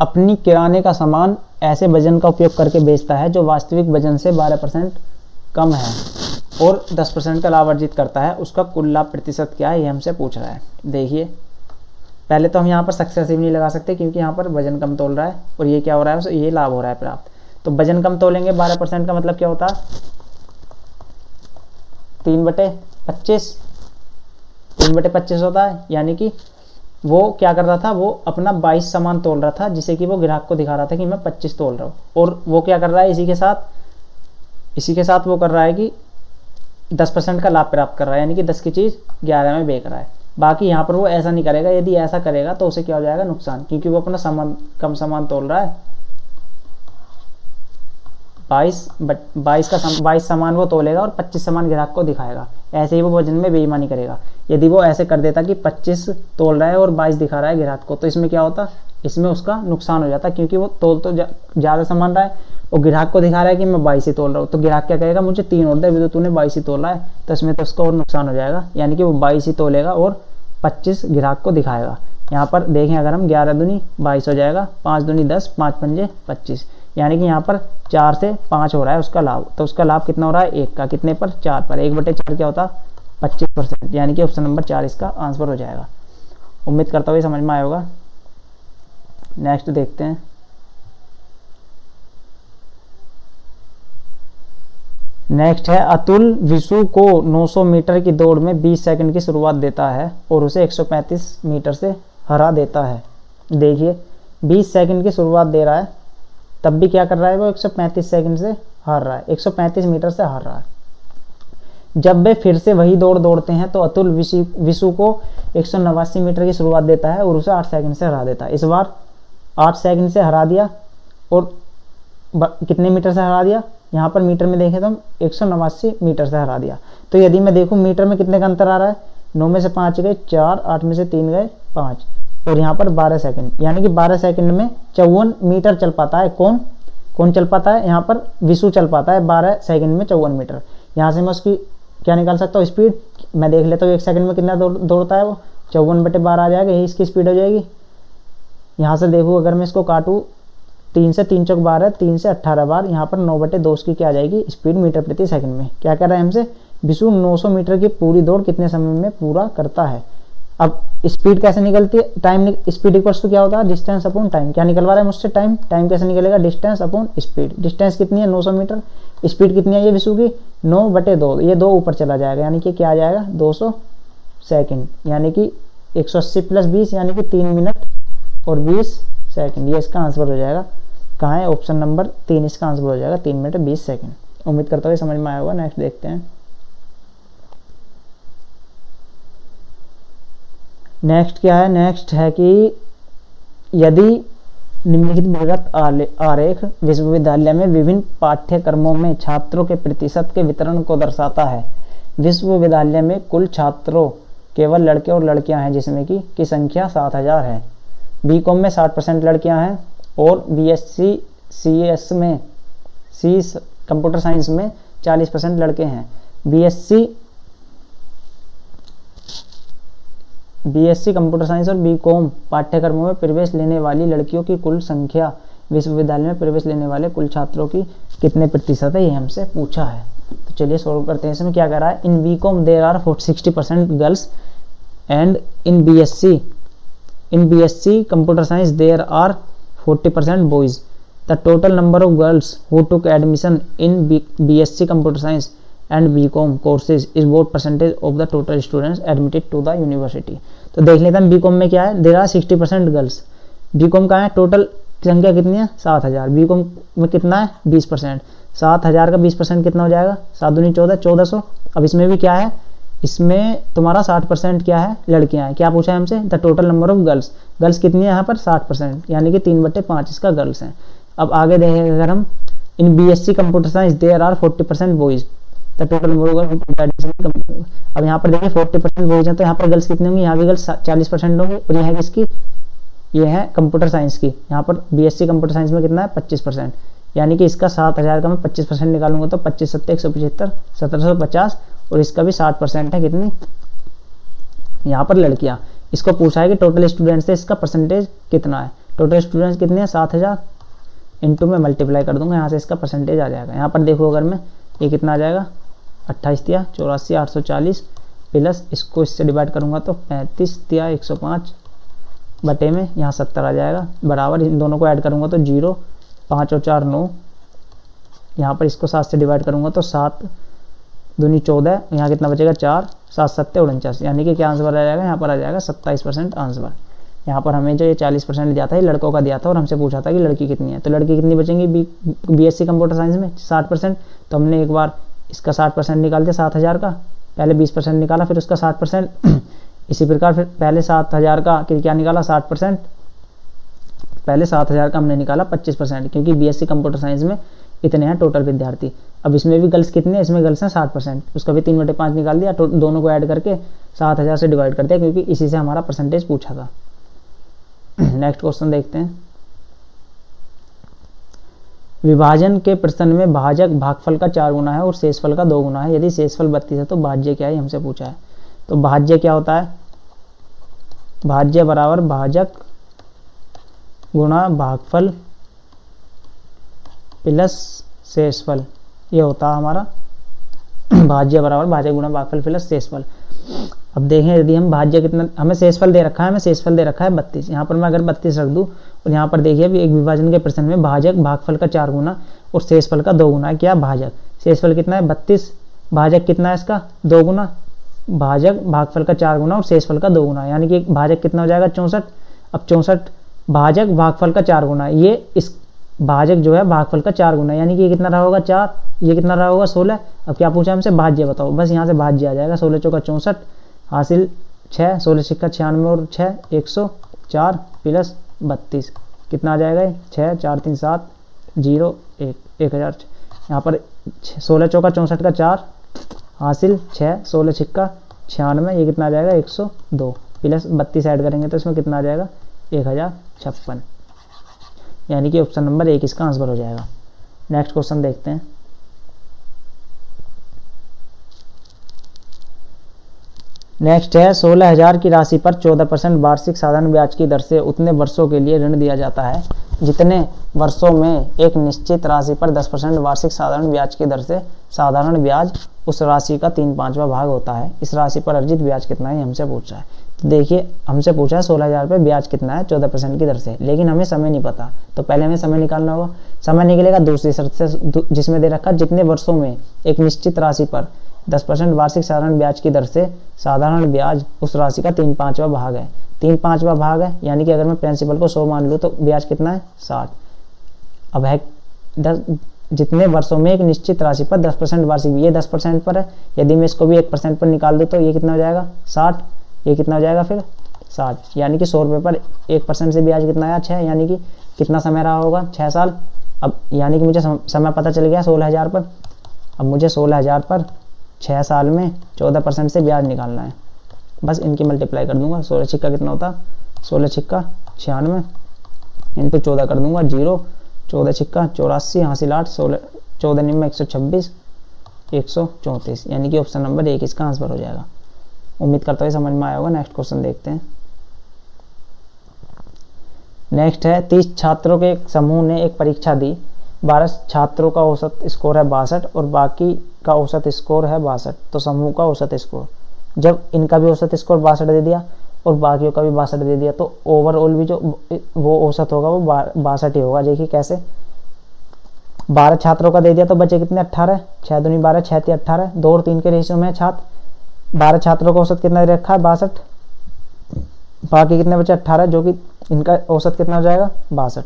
अपनी किराने का सामान ऐसे वजन का उपयोग करके बेचता है जो वास्तविक वजन से 12% कम है और 10% का लाभ अर्जित करता है, उसका कुल लाभ प्रतिशत क्या है ये हमसे पूछ रहा है। देखिए पहले तो हम यहाँ पर सक्सेसिव नहीं लगा सकते क्योंकि यहाँ पर वजन कम तोल रहा है और ये क्या हो रहा है, ये लाभ हो रहा है प्राप्त। तो वजन कम तोलेंगे 12% का मतलब क्या होता है 3/25, 3/25 होता है, यानी कि वो क्या कर रहा था, वो अपना 22 सामान तोल रहा था जिसे कि वो ग्राहक को दिखा रहा था कि मैं 25 तोल रहा हूँ। और वो क्या कर रहा है, इसी के साथ वो कर रहा है कि 10% का लाभ प्राप्त कर रहा है, यानी कि 10 की चीज़ 11 में बेच रहा है। बाकी यहाँ पर वो ऐसा नहीं करेगा, यदि ऐसा करेगा तो उसे क्या हो जाएगा नुकसान, क्योंकि वो अपना सामान कम सामान तोल रहा है। 22 सामान वो तोलेगा और 25 सामान ग्राहक को दिखाएगा। ऐसे ही वो वजन में बेईमानी करेगा। यदि वो ऐसे कर देता कि 25 तोल रहा है और 22 दिखा रहा है ग्राहक को, तो इसमें क्या होता, इसमें उसका नुकसान हो जाता, क्योंकि वो तोल तो ज़्यादा सामान रहा है और ग्राहक को दिखा रहा है कि मैं 22 ही तोल रहा हूँ। तो ग्राहक क्या कहेगा, मुझे 3 और दे, अभी तो तूने 22 ही तोला है, तो इसमें तो उसका और नुकसान हो जाएगा, यानी कि वो 22 ही तोलेगा और 25 ग्राहक को दिखाएगा। यहाँ पर देखें अगर हम 11 दूनी 22 हो जाएगा, 5 दूनी 10, 5 पंजे 25, यानी कि यहाँ पर 4 से 5 हो रहा है उसका लाभ। तो उसका लाभ कितना हो रहा है, 1 का, कितने पर 4 पर, 1/4 क्या होता 25%, यानी कि ऑप्शन नंबर 4 इसका आंसर हो जाएगा। उम्मीद करता हूँ समझ में आया होगा। नेक्स्ट देखते हैं। नेक्स्ट है, अतुल विशु को 900 मीटर की दौड़ में 20 सेकंड की शुरुआत देता है और उसे 135 मीटर से हरा देता है। देखिए 20 सेकंड की शुरुआत दे रहा है, तब भी क्या कर रहा है, वो 135 सेकंड से हार रहा है, 135 मीटर से हार रहा है। जब वे फिर से वही दौड़ दौड़ते हैं तो अतुल विशु को 189 मीटर की शुरुआत देता है और उसे 8 सेकंड से हरा देता है। इस बार 8 सेकंड से हरा दिया और कितने मीटर से हरा दिया, यहाँ पर मीटर में देखें तो हम 189 मीटर से हरा दिया। तो यदि मैं देखूँ मीटर में कितने का अंतर आ रहा है, 9 में से 5 गए 4, 8 में से 3 गए 5 और यहाँ पर 12 सेकंड, यानी कि 12 सेकंड में 54 मीटर चल पाता है। कौन चल पाता है, यहाँ पर विशु चल पाता है 12 सेकंड में 54 मीटर। यहाँ से मैं उसकी क्या निकाल सकता हूँ, स्पीड मैं देख लेता हूँ 1 सेकंड में कितना दौड़ता है, वो 54/12 आ जाएगा, यही इसकी स्पीड हो जाएगी। यहाँ से देखूँ अगर मैं इसको काटूँ 3 से 3 चौक 12, 3 से 18 बार, यहाँ पर 9/2 की क्या आ जाएगी स्पीड मीटर प्रति सेकंड में। क्या कह रहा है हमसे, विशु 900 मीटर की पूरी दौड़ कितने समय में पूरा करता है। अब स्पीड कैसे निकलती है, टाइम, स्पीड इक्वल्स टू क्या होता है डिस्टेंस अपॉन टाइम। क्या निकलवा रहा है मुझसे, टाइम कैसे निकलेगा, डिस्टेंस अपॉन स्पीड। डिस्टेंस कितनी है 900 मीटर, स्पीड कितनी है ये विशु की 9/2, ये 2 ऊपर चला जाएगा, यानी कि क्या आ जाएगा 200 सेकंड, यानी कि 180 + 20 यानी कि 3 मिनट और 20 सेकंड। ये इसका आंसर हो जाएगा। कहाँ है? ऑप्शन नंबर 3 इसका आंसर हो जाएगा, 3 मिनट 20 सेकंड। उम्मीद करता हूँ समझ में आया होगा। नेक्स्ट देखते हैं। नेक्स्ट क्या है? नेक्स्ट है कि यदि निम्नलिखित विगत आरेख विश्वविद्यालय में विभिन्न पाठ्यक्रमों में छात्रों के प्रतिशत के वितरण को दर्शाता है। विश्वविद्यालय में कुल छात्रों केवल लड़के और लड़कियां हैं जिसमें की संख्या 7000 है। बीकॉम में 60% लड़कियां हैं और बीएससी सीएस में कंप्यूटर साइंस में 40% लड़के हैं। बीएससी कंप्यूटर साइंस और बीकॉम पाठ्यक्रमों में प्रवेश लेने वाली लड़कियों की कुल संख्या विश्वविद्यालय में प्रवेश लेने वाले कुल छात्रों की कितने प्रतिशत है, ये हमसे पूछा है। तो चलिए सॉल्व करते हैं। इसमें क्या कह रहा है? In BCom there are 60% girls and in BSc computer science there are 40% boys. The total number of girls who took admission in BSc computer science and BCom courses is what percentage of the total students admitted to the university. तो देख लेते हैं BCom में क्या है। There are 60% girls. BCom का है total संख्या कितनी है? 7000। बीकॉम में कितना है? 20%। 7000 का 20% कितना हो जाएगा? 7 दूनी 14, 1400। अब इसमें भी क्या है? इसमें तुम्हारा 60% क्या है? लड़कियां हैं। क्या पूछा है हमसे? The total number of girls. Girls कितनी है यहाँ पर? 60%, यानी कि 3/5 इसका गर्ल्स हैं। अब आगे देखेंगे अगर हम, in BSc computer science there are 40% boys. The total number of girls. अब यहाँ पर देखिए 40% बॉयज हैं, तो यहाँ पर गर्ल्स कितनी होंगी? यहाँ भी गर्ल्स 40% होंगी। और यह है किसकी? ये है कंप्यूटर साइंस की। यहाँ पर बीएससी कंप्यूटर साइंस में कितना है? 25%, यानी कि इसका 7000 का मैं 25% निकालूंगा तो 25 7 175, 1750। और इसका भी 60% है। कितनी? यहाँ पर लड़कियां। इसको पूछा है कि टोटल स्टूडेंट्स से इसका परसेंटेज कितना है। टोटल स्टूडेंट्स कितने हैं? 7000 इंटू में मल्टीप्लाई कर दूंगा, यहाँ से इसका परसेंटेज आ जाएगा। यहाँ पर देखो अगर मैं, ये कितना आ जाएगा? 28 तिया 84 840 प्लस इसको इससे डिवाइड करूंगा तो 35 तिया 105 बटे में यहाँ 70 आ जाएगा, बराबर इन दोनों को ऐड करूंगा तो 0, 5 और 4 9। यहाँ पर इसको 7 से डिवाइड करूंगा तो 7 दूनी 14, यहाँ कितना बचेगा? 4, 7 7 49, यानी कि क्या आंसर आ जाएगा? यहाँ पर आ जाएगा 27% आंसर। यहाँ पर हमें जो ये 40% दिया था ये लड़कों का दिया था और हमसे पूछा था कि लड़की कितनी है। तो लड़की कितनी बचेंगी बीएससी कंप्यूटर साइंस में? 60%। तो हमने एक बार इसका 60% निकाल दिया 7000 का, पहले 20% निकाला फिर उसका 60%। इसी प्रकार फिर पहले 7000 का क्या निकाला? 60%। पहले 7000 का हमने निकाला 25%, क्योंकि बीएससी कंप्यूटर साइंस में इतने हैं टोटल विद्यार्थी। अब इसमें भी गर्ल्स कितने हैं? इसमें गर्ल्स हैं 60%, उसका भी 3/5 निकाल दिया, दोनों को ऐड करके 7000 से डिवाइड कर दिया, क्योंकि इसी से हमारा परसेंटेज पूछा था। नेक्स्ट क्वेश्चन देखते हैं। विभाजन के प्रश्न में भाजक भागफल का 4 गुना है और शेषफल का 2 गुना है। यदि शेषफल 32 है तो भाज्य क्या है, हमसे पूछा है। तो भाज्य क्या होता है? भाज्य बराबर भाजक गुणा भागफल प्लस शेषफल, ये होता है हमारा भाज्य बराबर भाजक गुणा भागफल प्लस शेषफल। अब देखें यदि हम भाज्य कितना, हमें शेषफल दे रखा है, 32। यहाँ पर मैं अगर 32 रख दूँ और यहाँ पर देखिए अभी एक विभाजन के प्रश्न में भाजक भागफल का 4 गुना और शेषफल का 2 गुना है। क्या? भाजक। शेषफल कितना है? 32। भाजक कितना है इसका? 2 गुना। भाजक भागफल का 4 गुना और शेषफल का 2 गुना, यानी कि भाजक कितना हो जाएगा? 64। अब 64 भाजक भागफल का 4 गुना, ये इस भाजक जो है भागफल का 4 गुना, यानी कि ये कितना रहा होगा? 4। ये कितना रहा होगा? 16। अब क्या पूछा हमसे? भाज्य बताओ। बस यहाँ से भाज्य आ जाएगा। 16 चौका 64 हासिल 6, 16 सिक्का 96 और 6 104 प्लस 32 कितना आ जाएगा? 6 4 3 7 0 1 1000। यहाँ पर 16 चौका 64 का 4 हासिल 6, 16 सिक्का 96, ये कितना आ जाएगा? 102 प्लस 32 ऐड करेंगे तो इसमें कितना आ जाएगा? 1056, यानी कि ऑप्शन नंबर 1 इसका आंसर हो जाएगा। नेक्स्ट क्वेश्चन देखते हैं। नेक्स्ट है 16000 की राशि पर 14% वार्षिक साधारण ब्याज की दर से उतने वर्षों के लिए ऋण दिया जाता है जितने वर्षों में एक निश्चित राशि पर 10% वार्षिक साधारण ब्याज की दर से साधारण ब्याज उस राशि का 3/5वां भाग होता है। इस राशि पर अर्जित ब्याज कितना है, हमसे पूछ रहा है। तो देखिए हमसे पूछा है 16000 पे ब्याज कितना है 14% की दर से, लेकिन हमें समय नहीं पता, तो पहले हमें समय निकालना होगा। समय निकलेगा दूसरी शर्त से जिसमें दे रखा जितने वर्षों में एक निश्चित राशि पर 10% वार्षिक साधारण ब्याज की दर से साधारण ब्याज उस राशि का 3/5वां भाग है। 3/5 भाग है, यानी कि अगर मैं प्रिंसिपल को 100 मान लूँ तो ब्याज कितना है 60। अब है 10 जितने वर्षों में एक निश्चित राशि पर 10% वार्षिक, ये 10% पर है, यदि मैं इसको भी 1% पर निकाल दूँ तो ये कितना हो जाएगा 60, ये कितना हो जाएगा फिर 60, यानी कि 100 रुपये पर 1% से ब्याज कितना आया 6, यानी कि कितना समय रहा होगा 6 साल। अब यानी कि मुझे समय पता चल गया 16,000 पर। अब मुझे 16,000 पर 6 साल में 14% से ब्याज निकालना है, बस इनकी मल्टीप्लाई कर दूंगा। 16 छिक्का कितना होता, 16 छिक्का 96 इंटू 14 कर दूंगा 0, 14 छिक्का 84, हासिल 8, 16 14 निम्न 126, 134, यानी कि ऑप्शन नंबर 1 इसका आंसर हो जाएगा। उम्मीद करता हूँ समझ में आया होगा। नेक्स्ट क्वेश्चन देखते हैं। नेक्स्ट है 30 छात्रों के एक समूह ने एक परीक्षा दी, 12 छात्रों का औसत स्कोर है 62 और बाकी का औसत स्कोर है 62, तो समूह का औसत स्कोर, जब इनका भी औसत स्कोर 62 दे दिया और बाकियों का भी 62 दे दिया तो ओवरऑल भी जो वो औसत होगा वो 62 ही होगा। देखिए कैसे, 12 छात्रों का दे दिया तो बचे कितने 18, 6 दूनी 12, 6 3 18, 2 और 3 के रेशियो में छात्र, 12 छात्रों का औसत कितना दे रखा है 62, बाकी कितने बचे 18, जो कि इनका औसत कितना हो जाएगा 62।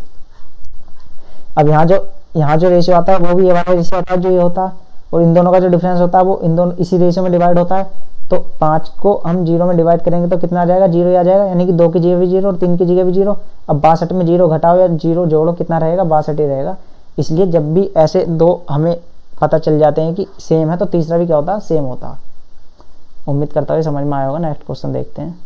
अब यहाँ जो रेशियो आता है वो भी ये वाला रेशियो आता है जो ये होता है, और इन दोनों का जो डिफरेंस होता है वो इन दोनों इसी रेशियो में डिवाइड होता है। तो 5 को हम 0 में डिवाइड करेंगे तो कितना आ जाएगा 0 आ जाएगा, यानी कि 2 की जगह भी 0 और 3 की जगह भी 0। अब 62 में 0 घटाओ या 0 जोड़ो कितना रहेगा 62 ही रहेगा। इसलिए जब भी ऐसे दो हमें पता चल जाते हैं कि सेम है तो तीसरा भी क्या होता है सेम होता है। उम्मीद करता हूँ समझ में आया होगा। नेक्स्ट क्वेश्चन देखते हैं।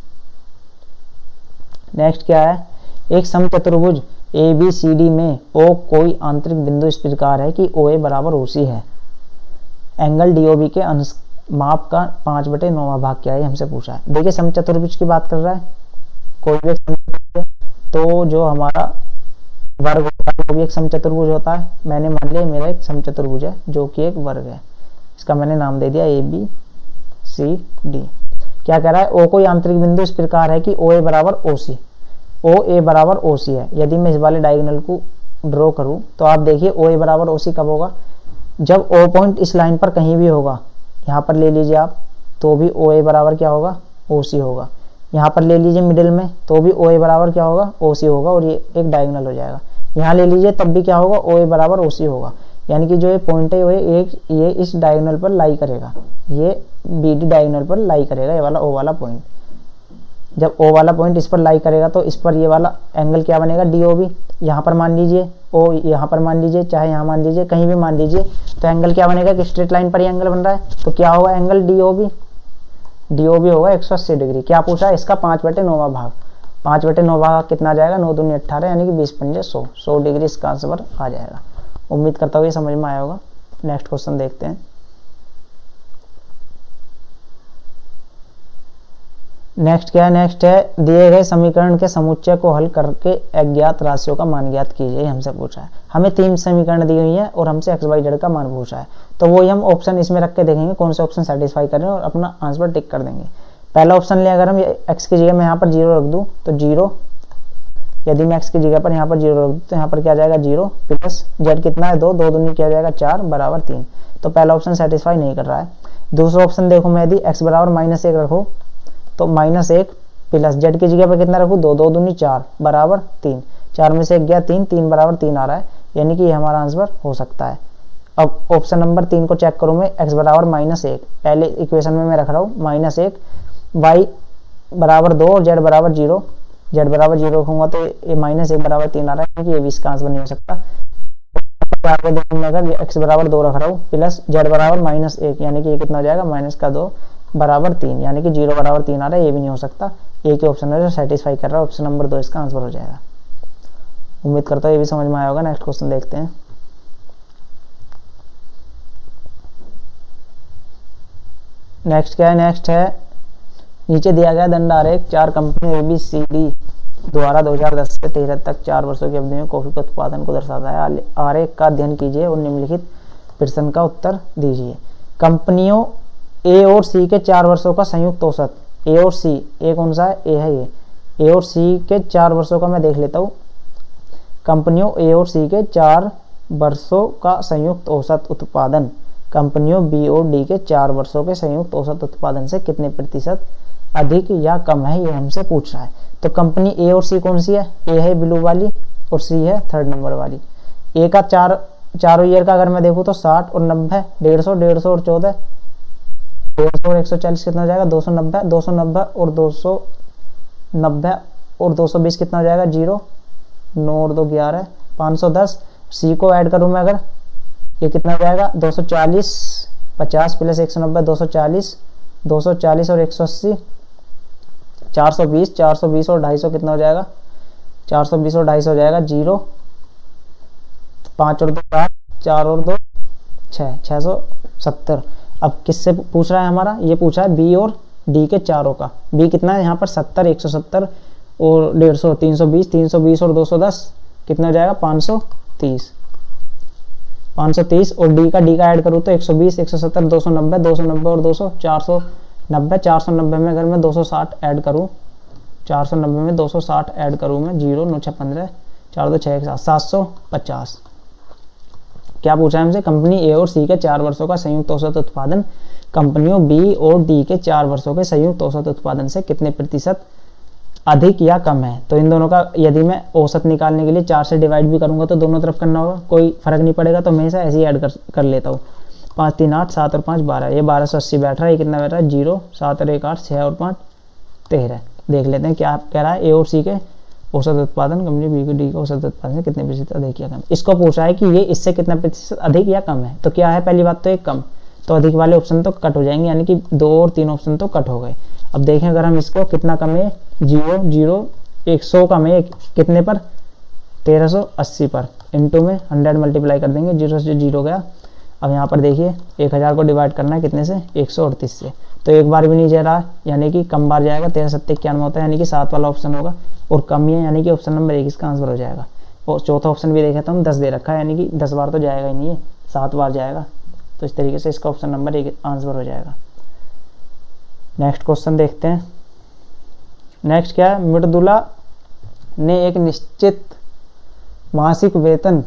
नेक्स्ट क्या है, एक समचतुर्भुज ABCD में O कोई आंतरिक बिंदु इस प्रकार है कि OA बराबर OC है, एंगल DOB के माप का 5/9 भाग क्या है, हमसे पूछा है। देखिए समचतुर्भुज की बात कर रहा है, कोई भी एक समचतुर्भुज है तो जो हमारा वर्ग होता है वो भी एक समचतुर्भुज होता है। मैंने मान लिया मेरा एक समचतुर्भुज है जो कि एक वर्ग है, इसका मैंने नाम दे दिया ABCD। क्या कह रहा है, O कोई आंतरिक बिंदु इस प्रकार है कि OA बराबर OC, OA बराबर OC है। यदि मैं इस वाले डायगोनल को ड्रॉ करूं तो आप देखिए OA बराबर OC कब होगा, जब O पॉइंट इस लाइन पर कहीं भी होगा, यहाँ पर ले लीजिए आप तो भी OA बराबर क्या होगा OC होगा, यहाँ पर ले लीजिए मिडिल में तो भी OA बराबर क्या होगा OC होगा और ये एक डायगोनल हो जाएगा। यहाँ ले लीजिए तब भी क्या होगा OA बराबर OC होगा, यानी कि जो ये पॉइंट है ये इस डायगोनल पर लाई करेगा, ये BD डायगोनल पर लाई करेगा, ये वाला O वाला पॉइंट। जब O वाला पॉइंट इस पर लाई करेगा तो इस पर ये वाला एंगल क्या बनेगा DOB। यहाँ पर मान लीजिए O, यहाँ पर मान लीजिए, चाहे यहाँ मान लीजिए, कहीं भी मान लीजिए, तो एंगल क्या बनेगा कि स्ट्रेट लाइन पर ही एंगल बन रहा है तो क्या होगा एंगल DOB होगा 180 डिग्री। क्या पूछा है इसका 5/9 भाग, 5/9 भाग कितना आ जाएगा 9 दूनी 18, यानी कि 20 पंजे 100 डिग्री इसका आंसर आ जाएगा। उम्मीद करता हूँ ये समझ में आया होगा। नेक्स्ट क्वेश्चन देखते हैं। नेक्स्ट क्या है, नेक्स्ट है दिए गए समीकरण के समुच्चय को हल करके अज्ञात राशियों का मान ज्ञात कीजिए, हमसे पूछा है। हमें 3 समीकरण दी हुई है और हमसे x y z का मान पूछा है, तो वही हम ऑप्शन इसमें रख के देखेंगे कौन से ऑप्शन सेटिस्फाई कर रहे हैं और अपना आंसर टिक कर देंगे। पहला ऑप्शन ले, अगर हम x की जगह मैं यहाँ पर 0 रख दूँ तो 0, यदि मैं x की जगह पर यहाँ पर 0 रख दूँ तो यहाँ पर क्या जाएगा 0 प्लस z कितना है 2 दूनी क्या जाएगा 4 बराबर 3, तो पहला ऑप्शन सेटिस्फाई नहीं कर रहा है। दूसरा ऑप्शन देखो मैं यदि x बराबर -1 रखो तो -1 प्लस z की जगह पर कितना रखूँ 2 दूनी 4 बराबर 3, 4 में से 1 गया 3 बराबर 3 आ रहा है, यानी कि ये हमारा आंसर हो सकता है। अब ऑप्शन नंबर 3 को चेक करूँ मैं, x बराबर -1 पहले इक्वेशन में मैं रख रहा हूँ -1, y बराबर 2 और z बराबर 0, z बराबर 0 रखूँगा तो ये -1 बराबर 3 आ रहा है, क्योंकि ये भी इसका आंसर नहीं हो सकता। अगर x बराबर 2 रख रहा हूँ प्लस z बराबर -1, यानी कि ये कितना हो जाएगा -2 बराबर 3, यानी कि 0 बराबर 3 आ रहा है, ये भी नहीं हो सकता। एक ही ऑप्शन है जो सेटिस्फाई कर रहा है, ऑप्शन नंबर 2 इसका आंसर हो जाएगा। उम्मीद करता हूँ ये भी समझ में आया होगा। नेक्स्ट क्वेश्चन देखते हैं। नेक्स्ट क्या है, नेक्स्ट है नीचे दिया गया दंड आरेख 4 कंपनी ABCD द्वारा 2010 से 13 तक 4 वर्षों की अवधि में कॉफी के उत्पादन को दर्शाता है। आरेख का अध्ययन कीजिए और निम्नलिखित प्रश्न का उत्तर दीजिए। कंपनियों A और C के 4 वर्षों का संयुक्त औसत, A और C, A कौन सा है A है ये, A और C के 4 वर्षों का मैं देख लेता हूँ। कंपनियों A और C के 4 वर्षों का संयुक्त औसत उत्पादन कंपनियों B और D के 4 वर्षों के संयुक्त औसत उत्पादन से कितने प्रतिशत अधिक या कम है, ये हमसे पूछ रहा है। तो कंपनी ए और सी कौन सी है? ए है ब्लू वाली और सी है थर्ड नंबर वाली। ए का चारों ईयर का अगर मैं देखूँ तो 60 और 90, 150 और 14, 150 और 140 कितना हो जाएगा? 290, 290 और 290 और 220 कितना हो जाएगा? 0, 9 और 2 11, 510। सी को ऐड करूँ मैं अगर, ये कितना हो जाएगा? 240, 50 प्लस 190, 240, 240 और 180, 420, 420 और 250 कितना हो जाएगा? 420 और 250 हो जाएगा 0, 5 और 2 8, 4 और 2 6, 670। अब किससे पूछ रहा है हमारा? ये पूछा है बी और डी के चारों का। बी कितना है यहाँ पर? 70, 170 और 150, 320, 320 और 210 कितना हो जाएगा? 530, 530 और डी का ऐड करूँ तो 120, 170, 290, 290 और 200, 490, 490 में अगर मैं 260 ऐड करूँ, 490 में 260 ऐड करूँ मैं, 0 9 6 15, 4 2 6 1 750। क्या पूछा है हमसे? कंपनी ए और सी के 4 वर्षों का संयुक्त औसत उत्पादन कंपनियों बी और डी के 4 वर्षों के संयुक्त औसत उत्पादन से कितने प्रतिशत अधिक या कम है। तो इन दोनों का यदि मैं औसत निकालने के लिए 4 से डिवाइड भी करूंगा तो दोनों तरफ करना होगा, कोई फर्क नहीं पड़ेगा, तो मैं हमेशा ऐसे ही ऐड कर लेता हूँ। 5 3 8, 7 और 5 12, ये 1280 बैठ रहा है। ये कितना बैठ रहा है? 0, 7 और 1 8, 6 और 5 13। देख लेते हैं क्या कह रहा है। ए और सी के औसत उत्पादन कंपनी बी को डी के औसत उत्पादन से कितने प्रतिशत अधिक या कम। इसको पूछा है कि ये इससे कितना प्रतिशत अधिक या कम है। तो क्या है? पहली बात तो एक कम, तो अधिक वाले ऑप्शन तो कट हो जाएंगे, यानी कि 2 और 3 ऑप्शन तो कट हो गए। अब देखें अगर हम इसको, कितना कम है? 0 0, 100 कम है कितने पर? 1380 पर। इनटू में 100 मल्टीप्लाई कर देंगे, 0 से 0 गया। अब यहाँ पर देखिए 1000 को डिवाइड करना है कितने से? 138 से। तो एक बार भी नहीं जा रहा, यानी कि कम बार जाएगा। 13 7 91 होता है, यानी कि 7 वाला ऑप्शन होगा। और कम ही है, यानी कि ऑप्शन नंबर 1 इसका आंसर हो जाएगा। और चौथा ऑप्शन भी देखे तो हम 10 दे रखा है, यानी कि 10 बार तो जाएगा ही नहीं है, 7 बार जाएगा। तो इस तरीके से इसका ऑप्शन नंबर 1 आंसर हो जाएगा। नेक्स्ट क्वेश्चन देखते हैं। नेक्स्ट क्या है? मृदुला ने एक निश्चित मासिक वेतन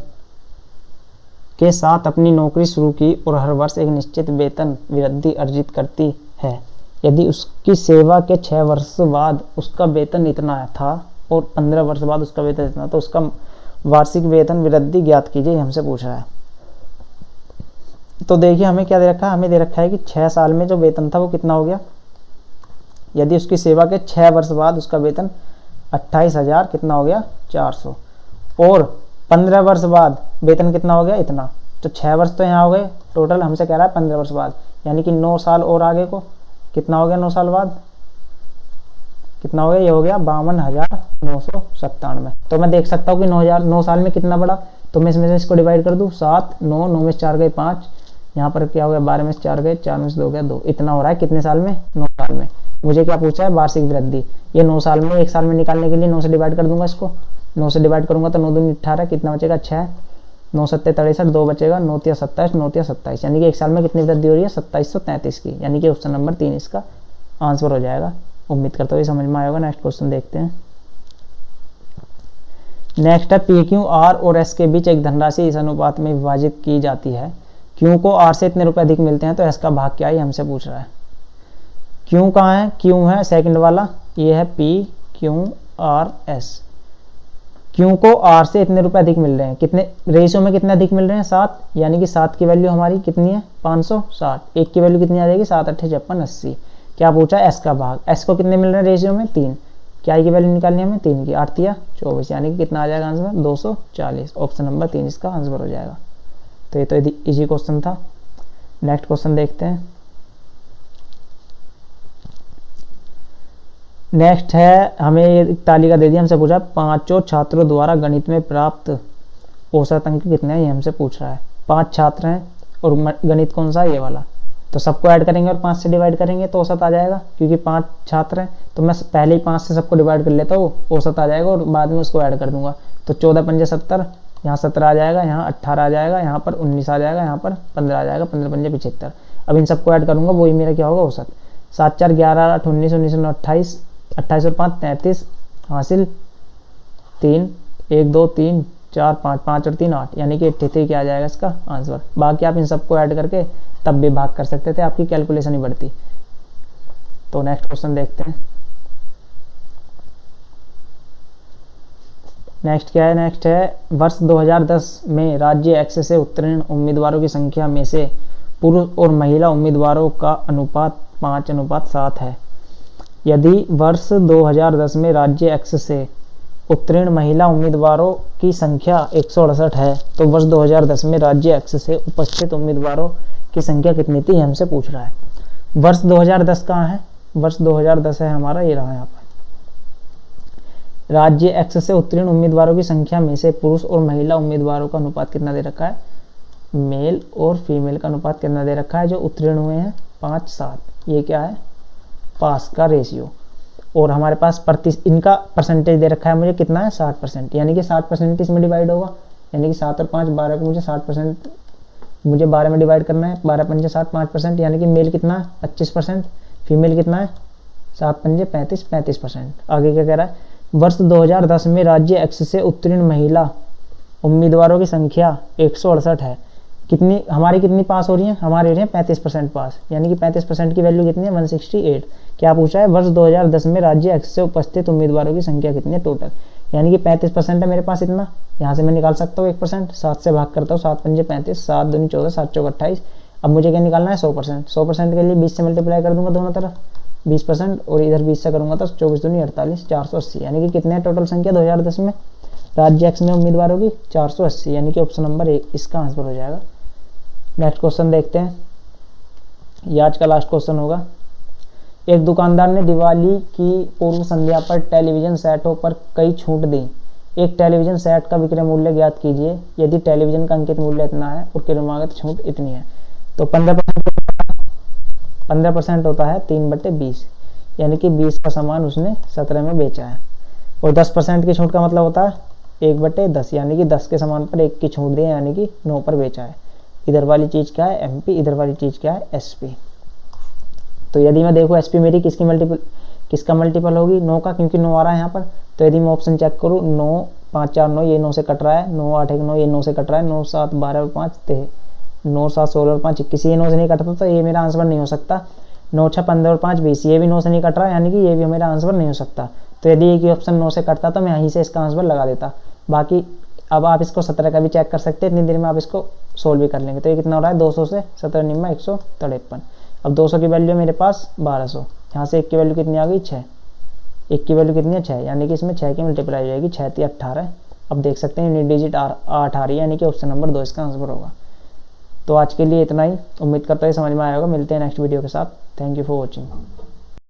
के साथ अपनी नौकरी शुरू की और हर वर्ष एक निश्चित वेतन वृद्धि अर्जित करती है। यदि उसकी सेवा के 6 वर्ष बाद उसका वेतन इतना था और 15 वर्ष बाद उसका वेतन इतना, तो उसका वार्षिक वेतन वृद्धि ज्ञात कीजिए, हमसे पूछ रहा है। तो देखिए हमें क्या दे रखा है? हमें दे रखा है कि 6 साल में जो वेतन था वो कितना हो गया। यदि उसकी सेवा के 6 वर्ष बाद उसका वेतन 28,000 कितना हो गया? 400, और 15 वर्ष बाद वेतन कितना हो गया? इतना। तो 6 वर्ष तो यहाँ हो गए टोटल, हमसे कह रहा है 15 वर्ष बाद, यानी कि 9 साल और आगे को कितना हो गया? 9 साल बाद कितना हो गया? ये हो गया 52,997। तो मैं देख सकता हूँ कि 9 साल में कितना बढ़ा, तो मैं इसमें से इसको डिवाइड कर दूँ। 7 9 9 में से 4 गए 5, यहाँ पर क्या हो गया? 12 में से 4 गए 4 में से 2 गया 2। इतना हो रहा है कितने साल में? 9 साल में। मुझे क्या पूछा है? वार्षिक वृद्धि। ये 9 साल में, 1 साल में निकालने के लिए 9 से डिवाइड कर दूंगा इसको। 9 से डिवाइड करूंगा तो 9 दूनी 18, कितना बचेगा? 6, 9 7 63, 2 बचेगा, 9 3 27, 9 3 27, यानी कि 1 साल में कितनी वृद्धि हो रही है? 2733 की, यानी कि ऑप्शन नंबर 3 इसका आंसर हो जाएगा। उम्मीद करता हूँ ये समझ में आया होगा। नेक्स्ट क्वेश्चन देखते हैं। नेक्स्ट है पी क्यू आर और एस के बीच एक धनराशि इस अनुपात में विभाजित की जाती है। क्यू को आर से इतने रुपए अधिक मिलते हैं, तो एस का भाग क्या है? हमसे पूछ रहा है। क्यू कहाँ है? क्यू है सेकंड वाला, ये है P Q R S. Q को आर से इतने रुपए अधिक मिल रहे हैं, कितने रेशियो में कितने अधिक मिल रहे हैं? 7, यानी कि 7 की वैल्यू हमारी कितनी है? 560। 1 की वैल्यू कितनी आ जाएगी? 7 8 56 80। क्या पूछा? एस का भाग। एस को कितने मिल रहे हैं रेशियो में? 3। क्या की वैल्यू निकालनी है हमें? 3 की, 8 या 24, यानी कि कितना आ जाएगा आंसर? 240। ऑप्शन नंबर 3 इसका आंसर हो जाएगा। तो ये तो इजी क्वेश्चन था। नेक्स्ट क्वेश्चन देखते हैं। नेक्स्ट है, हमें ये तालिका दे दी, हमसे पूछा 5 छात्रों द्वारा गणित में प्राप्त औसत अंक कितने हैं, ये हमसे पूछ रहा है। 5 छात्र हैं और गणित कौन सा है? ये वाला। तो सबको ऐड करेंगे और 5 से डिवाइड करेंगे तो औसत आ जाएगा, क्योंकि 5 छात्र हैं तो मैं पहले ही 5 से सबको डिवाइड कर लेता हूँ, औसत आ जाएगा और बाद में उसको ऐड कर दूंगा। तो 14 पंजे 70, यहाँ 17 आ जाएगा, यहाँ 18 आ जाएगा, यहाँ पर 19 आ जाएगा, यहाँ पर 15 आ जाएगा, 15 पंजे 75। अब इन सबको ऐड करूंगा, वही मेरा क्या होगा? औसत। 7 4 11 8 19 19 9 28, 28 और 5 33, हासिल 3 1 2 3 4 5 5 और 3 8, यानी कि 83 क्या आ जाएगा इसका आंसर। बाकी आप इन सबको ऐड करके तब भी भाग कर सकते थे, आपकी कैलकुलेशन ही बढ़ती। तो नेक्स्ट क्वेश्चन देखते हैं। नेक्स्ट क्या है, नेक्स्ट है वर्ष 2010 में राज्य एक्स से उत्तीर्ण उम्मीदवारों की संख्या में से पुरुष और महिला उम्मीदवारों का अनुपात 5:7 है। यदि वर्ष 2010 में राज्य एक्स से उत्तीर्ण महिला उम्मीदवारों की संख्या 168 है तो वर्ष 2010 में राज्य एक्स से उपस्थित उम्मीदवारों की संख्या कितनी थी, हमसे पूछ रहा है। वर्ष 2010 कहाँ है, वर्ष 2010 है हमारा, ये रहा यहाँ पर। राज्य एक्स से उत्तीर्ण उम्मीदवारों की संख्या में से पुरुष और महिला उम्मीदवारों का अनुपात कितना दे रखा है, मेल और फीमेल का अनुपात कितना दे रखा है, जो उत्तीर्ण हुए हैं 5:7। ये क्या है, पास का रेशियो। और हमारे पास इनका परसेंटेज दे रखा है मुझे कितना है, 60%, यानी कि 60% इसमें डिवाइड होगा, यानी कि 7 और 5 12 को मुझे 60%, मुझे 12 में डिवाइड करना है, 12 पंजे 60 5%, यानी कि मेल कितना है 25%, फीमेल कितना है 7 पंजे 35 35%। आगे क्या कह रहा है, वर्ष 2010 में राज्य एक्स से उत्तीर्ण महिला उम्मीदवारों की संख्या 168 है। कितनी हमारी कितनी पास हो रही है, हमारी हो रही है 35% पास, यानी कि 35% की वैल्यू कितनी है 168। क्या पूछा है, वर्ष 2010 में राज्य एक्स से उपस्थित उम्मीदवारों की संख्या कितनी है टोटल, यानी कि 35% है मेरे पास इतना। यहाँ से मैं निकाल सकता हूँ 1%, 7 से भाग करता हूँ, 7 पंजे 35, 7 दूनी 14, 7 चौक 28। अब मुझे क्या निकालना है 100%। 100% के लिए 20 से मल्टीप्लाई कर दूंगा दोनों तरफ 20%, और इधर 20 से करूंगा तो 24 दूनी 48, 480। यानी कि कितने टोटल संख्या 2010 में राज्य एक्स में उम्मीदवारों की 480, यानी कि ऑप्शन नंबर 1 इसका आंसर हो जाएगा। नेक्स्ट क्वेश्चन देखते हैं, ये आज का लास्ट क्वेश्चन होगा। एक दुकानदार ने दिवाली की पूर्व संध्या पर टेलीविजन सेटों पर कई छूट दी। एक टेलीविजन सेट का विक्रय मूल्य ज्ञात कीजिए यदि टेलीविजन का अंकित मूल्य इतना है और क्रमागत छूट इतनी है। तो 15% होता है 3/20, यानी कि 20 का सामान उसने 17 में बेचा है। और 10% की छूट का मतलब होता है 1/10, यानी कि 10 के सामान पर 1 की छूट दी है, यानी कि 9 पर बेचा है। इधर वाली चीज़ क्या है MP, इधर वाली चीज़ क्या है SP। तो यदि मैं देखूँ SP मेरी किसका मल्टीपल होगी, 9 का, क्योंकि 9 आ रहा है यहाँ पर। तो यदि मैं ऑप्शन चेक करूँ, 9 5 4 9, ये 9 से कट रहा है, 9 8 1 9, ये 9 से कट रहा है, 9 7 12 और 5 9 7 16 और 5 21, ये 9 से नहीं कटता तो ये मेरा आंसर नहीं हो सकता। 9 6 15 और 5 20, ये भी 9 से नहीं कट रहा है, यानी कि ये भी मेरा आंसर नहीं हो सकता। तो यदि एक ही ऑप्शन 9 से कटता तो मैं यहीं से इसका आंसर लगा देता। बाकी अब आप इसको 17 का भी चेक कर सकते हैं, इतनी देर में आप इसको सोल्व भी कर लेंगे। तो ये कितना हो रहा है, 200 से 17 निम्मा 153। अब 200 की वैल्यू मेरे पास 1200, यहाँ से 1 की वैल्यू कितनी आ गई 6, 1 की वैल्यू कितनी है 6, यानी कि इसमें 6 की मल्टीप्लाई हो जाएगी, 6 3 18। अब देख सकते हैं यूनिट डिजिट 8 आ रही है, यानी कि ऑप्शन नंबर 2 इसका आंसर होगा। तो आज के लिए इतना ही, उम्मीद करता हूँ समझ में आया होगा। मिलते हैं नेक्स्ट वीडियो के साथ। Thank you for watching.